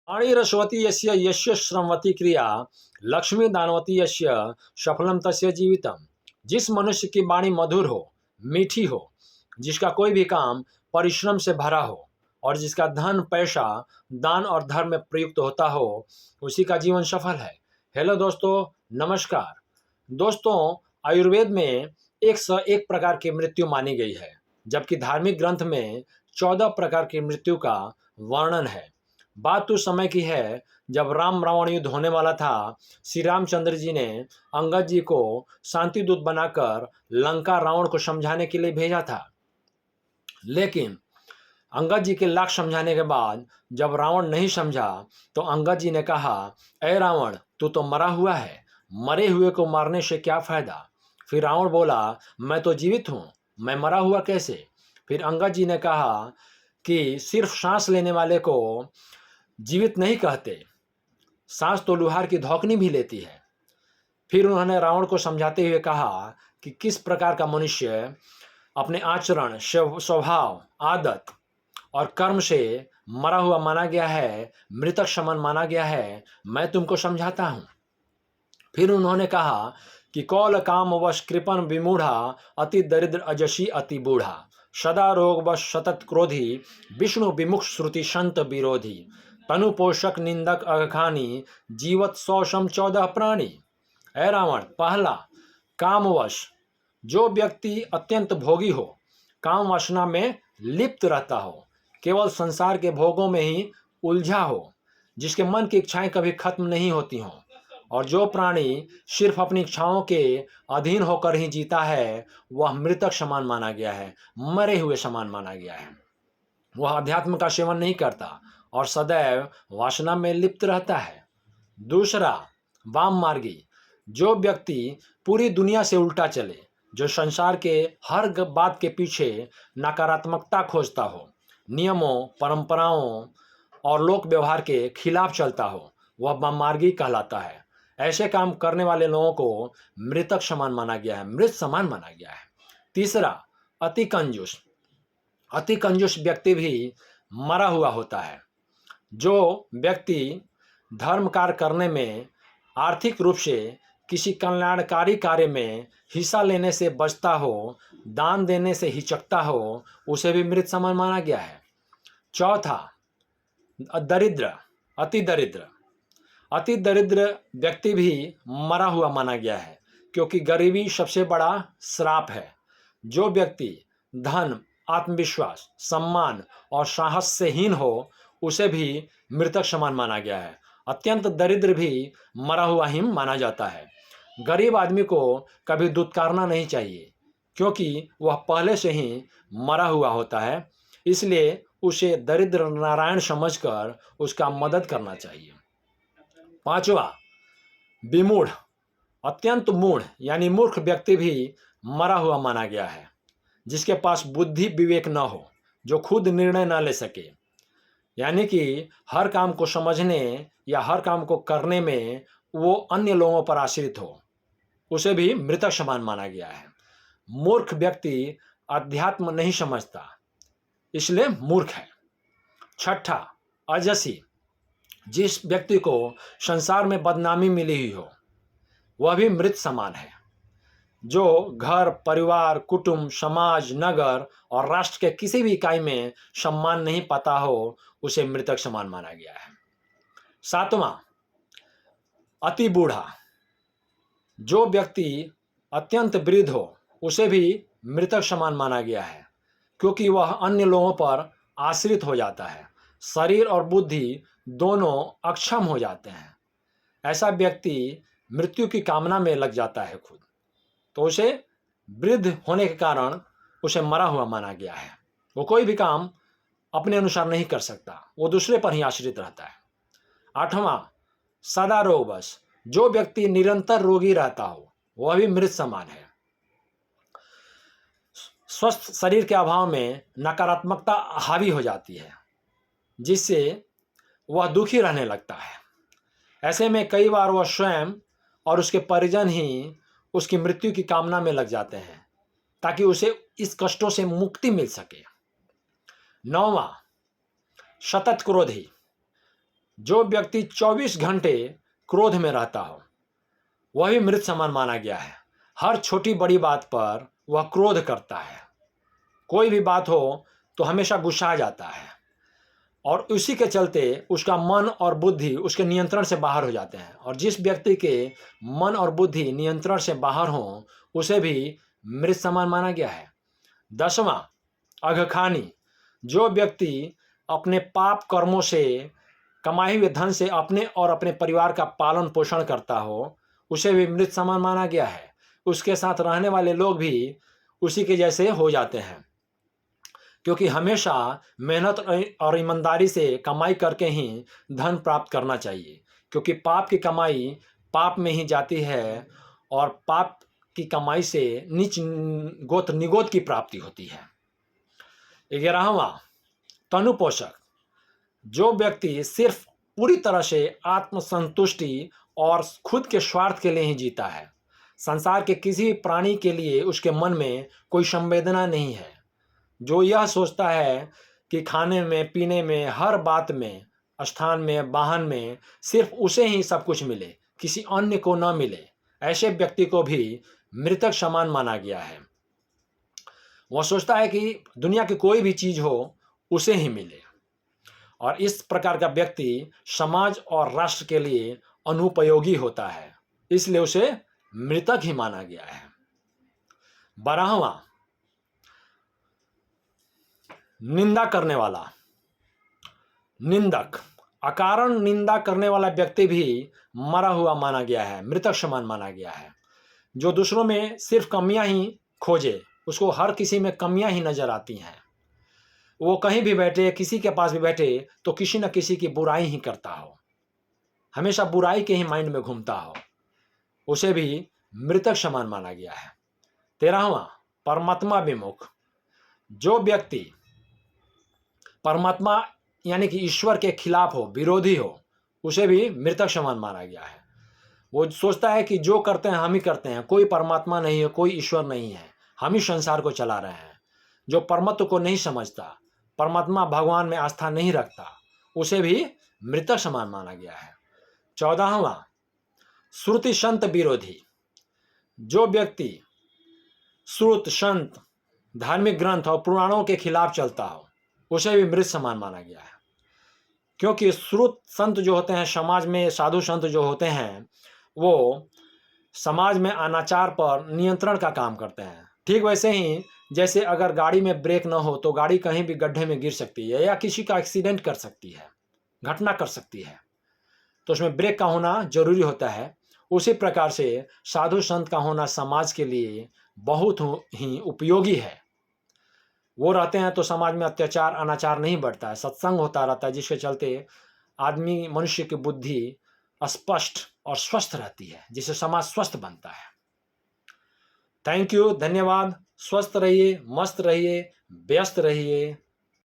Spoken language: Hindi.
वाणीरसवती यस्य यस्य श्रमवती क्रिया लक्ष्मी दानवती यस्य सफलम तस्य जीवितम। जिस मनुष्य की वाणी मधुर हो, मीठी हो, जिसका कोई भी काम परिश्रम से भरा हो और जिसका धन पैसा दान और धर्म में प्रयुक्त होता हो, उसी का जीवन सफल है। हेलो दोस्तों, नमस्कार। दोस्तों, आयुर्वेद में 101 प्रकार की मृत्यु मानी गई है, जबकि धार्मिक ग्रंथ में 14 प्रकार की मृत्यु का वर्णन है। बात तो समय की है जब राम रावण युद्ध होने वाला था। श्री रामचंद्र जी ने अंगद जी को शांति दूत बनाकर लंका रावण को समझाने के लिए भेजा था। लेकिन अंगद जी के लाख समझाने के बाद जब रावण नहीं समझा तो अंगद जी ने कहा, ए रावण, तू तो मरा हुआ है, मरे हुए को मारने से क्या फायदा। फिर रावण बोला, मैं तो जीवित हूँ, मैं मरा हुआ कैसे। फिर अंगद जी ने कहा कि सिर्फ सांस लेने वाले को जीवित नहीं कहते, सांस तो लुहार की धौकनी भी लेती है। फिर उन्होंने रावण को समझाते हुए कहा कि किस प्रकार का मनुष्य अपने आचरण, स्वभाव, आदत और कर्म से मरा हुआ माना गया है, मृतक समान माना गया है, मैं तुमको समझाता हूं। फिर उन्होंने कहा कि कौल काम वश कृपन विमूढ़ा, अति दरिद्र अजसी अति बूढ़ा, सदा रोग वश सतत क्रोधी, विष्णु विमुख श्रुति संत विरोधी, तनु पोषक निंदक अघखानी, जीवत 114 प्राणी। ऐ रावण, पहला, कामवश, जो व्यक्ति अत्यंत भोगी हो, काम वासना में लिप्त रहता हो, केवल संसार के भोगों में ही उलझा हो, जिसके मन की इच्छाएं कभी खत्म नहीं होती हों, और जो प्राणी सिर्फ अपनी इच्छाओं के अधीन होकर ही जीता है, वह मृतक समान माना गया है, मरे हुए समान माना गया है। वह अध्यात्म का सेवन नहीं करता और सदैव वासना में लिप्त रहता है। दूसरा, वाम मार्गी, जो व्यक्ति पूरी दुनिया से उल्टा चले, जो संसार के हर बात के पीछे नकारात्मकता खोजता हो, नियमों, परंपराओं और लोक व्यवहार के खिलाफ चलता हो, वह वाममार्गी कहलाता है। ऐसे काम करने वाले लोगों को मृतक समान माना गया है, मृत समान माना गया है। तीसरा, अति कंजूस, अति कंजूस व्यक्ति भी मरा हुआ होता है। जो व्यक्ति धर्म कार्य करने में, आर्थिक रूप से किसी कल्याणकारी कार्य में हिस्सा लेने से बचता हो, दान देने से हिचकता हो, उसे भी मृत समान माना गया है। चौथा, दरिद्र, अति दरिद्र, अति दरिद्र व्यक्ति भी मरा हुआ माना गया है, क्योंकि गरीबी सबसे बड़ा श्राप है। जो व्यक्ति धन, आत्मविश्वास, सम्मान और साहस से हीन हो, उसे भी मृतक समान माना गया है। अत्यंत दरिद्र भी मरा हुआ ही माना जाता है। गरीब आदमी को कभी दुत्कारना नहीं चाहिए, क्योंकि वह पहले से ही मरा हुआ होता है, इसलिए उसे दरिद्र नारायण समझकर उसका मदद करना चाहिए। पांचवा, विमूढ़, अत्यंत मूढ़ यानी मूर्ख व्यक्ति भी मरा हुआ माना गया है, जिसके पास बुद्धि विवेक न हो, जो खुद निर्णय न ले सके, यानी कि हर काम को समझने या हर काम को करने में वो अन्य लोगों पर आश्रित हो, उसे भी मृतक समान माना गया है। मूर्ख व्यक्ति अध्यात्म नहीं समझता, इसलिए मूर्ख है। छठा, अजसी, जिस व्यक्ति को संसार में बदनामी मिली हुई हो, वह भी मृत समान है। जो घर, परिवार, कुटुंब, समाज, नगर और राष्ट्र के किसी भी इकाई में सम्मान नहीं पाता हो, उसे मृतक समान माना गया है। सातवां, अति बूढ़ा, जो व्यक्ति अत्यंत वृद्ध हो, उसे भी मृतक समान माना गया है, क्योंकि वह अन्य लोगों पर आश्रित हो जाता है, शरीर और बुद्धि दोनों अक्षम हो जाते हैं। ऐसा व्यक्ति मृत्यु की कामना में लग जाता है खुद, तो उसे वृद्ध होने के कारण उसे मरा हुआ माना गया है। वो कोई भी काम अपने अनुसार नहीं कर सकता, वो दूसरे पर ही आश्रित रहता है। आठवां, सदा रोगवश, जो व्यक्ति निरंतर रोगी रहता हो, वह भी मृत समान है। स्वस्थ शरीर के अभाव में नकारात्मकता हावी हो जाती है, जिससे वह दुखी रहने लगता है। ऐसे में कई बार वह स्वयं और उसके परिजन ही उसकी मृत्यु की कामना में लग जाते हैं, ताकि उसे इस कष्टों से मुक्ति मिल सके। नौवां, सतत क्रोधी, जो व्यक्ति 24 घंटे क्रोध में रहता हो वह भी मृत समान माना गया है। हर छोटी बड़ी बात पर वह क्रोध करता है। कोई भी बात हो तो हमेशा गुस्सा जाता है और उसी के चलते उसका मन और बुद्धि उसके नियंत्रण से बाहर हो जाते हैं। और जिस व्यक्ति के मन और बुद्धि नियंत्रण से बाहर हो उसे भी मृत समान माना गया है। 10वां, अघखानी। जो व्यक्ति अपने पाप कर्मों से कमाए हुए धन से अपने और अपने परिवार का पालन पोषण करता हो उसे भी मृत समान माना गया है। उसके साथ रहने वाले लोग भी उसी के जैसे हो जाते हैं, क्योंकि हमेशा मेहनत और ईमानदारी से कमाई करके ही धन प्राप्त करना चाहिए, क्योंकि पाप की कमाई पाप में ही जाती है और पाप की कमाई से नीच गोत्र निगोद की प्राप्ति होती है। 11वां, तनुपोषक। जो व्यक्ति सिर्फ पूरी तरह से आत्मसंतुष्टि और खुद के स्वार्थ के लिए ही जीता है, संसार के किसी प्राणी के लिए उसके मन में कोई संवेदना नहीं है, जो यह सोचता है कि खाने में, पीने में, हर बात में, स्थान में, वाहन में सिर्फ उसे ही सब कुछ मिले, किसी अन्य को न मिले, ऐसे व्यक्ति को भी मृतक समान माना गया है। वह सोचता है कि दुनिया की कोई भी चीज हो उसे ही मिले, और इस प्रकार का व्यक्ति समाज और राष्ट्र के लिए अनुपयोगी होता है, इसलिए उसे मृतक ही माना गया है। 12वां, निंदा करने वाला। निंदक। अकारण निंदा करने वाला व्यक्ति भी मरा हुआ माना गया है, मृतक समान माना गया है। जो दूसरों में सिर्फ कमियां ही खोजे, उसको हर किसी में कमियां ही नजर आती हैं, वो कहीं भी बैठे, किसी के पास भी बैठे तो किसी न किसी की बुराई ही करता हो, हमेशा बुराई के ही माइंड में घूमता हो, उसे भी मृतक समान माना गया है। 13वां, परमात्मा विमुख। जो व्यक्ति परमात्मा यानी कि ईश्वर के खिलाफ हो, विरोधी हो, उसे भी मृतक समान माना गया है। वो सोचता है कि जो करते हैं हम ही करते हैं, कोई परमात्मा नहीं है, कोई ईश्वर नहीं है, हम ही संसार को चला रहे हैं। जो परमत्व को नहीं समझता, परमात्मा भगवान में आस्था नहीं रखता, उसे भी मृतक समान माना गया है। 14वां, श्रुति संत विरोधी। जो व्यक्ति श्रुत, संत, धार्मिक ग्रंथ और पुराणों के खिलाफ चलता हो उसे भी मृत समान माना गया है, क्योंकि श्रुत संत जो होते हैं, समाज में साधु संत जो होते हैं, वो समाज में अनाचार पर नियंत्रण का काम करते हैं। ठीक वैसे ही जैसे अगर गाड़ी में ब्रेक न हो तो गाड़ी कहीं भी गड्ढे में गिर सकती है या किसी का एक्सीडेंट कर सकती है, घटना कर सकती है, तो उसमें ब्रेक का होना जरूरी होता है। उसी प्रकार से साधु संत का होना समाज के लिए बहुत ही उपयोगी है। वो रहते हैं तो समाज में अत्याचार, अनाचार नहीं बढ़ता है, सत्संग होता रहता है, जिसके चलते आदमी, मनुष्य की बुद्धि स्पष्ट और स्वस्थ रहती है, जिससे समाज स्वस्थ बनता है। थैंक यू, धन्यवाद। स्वस्थ रहिए, मस्त रहिए, व्यस्त रहिए।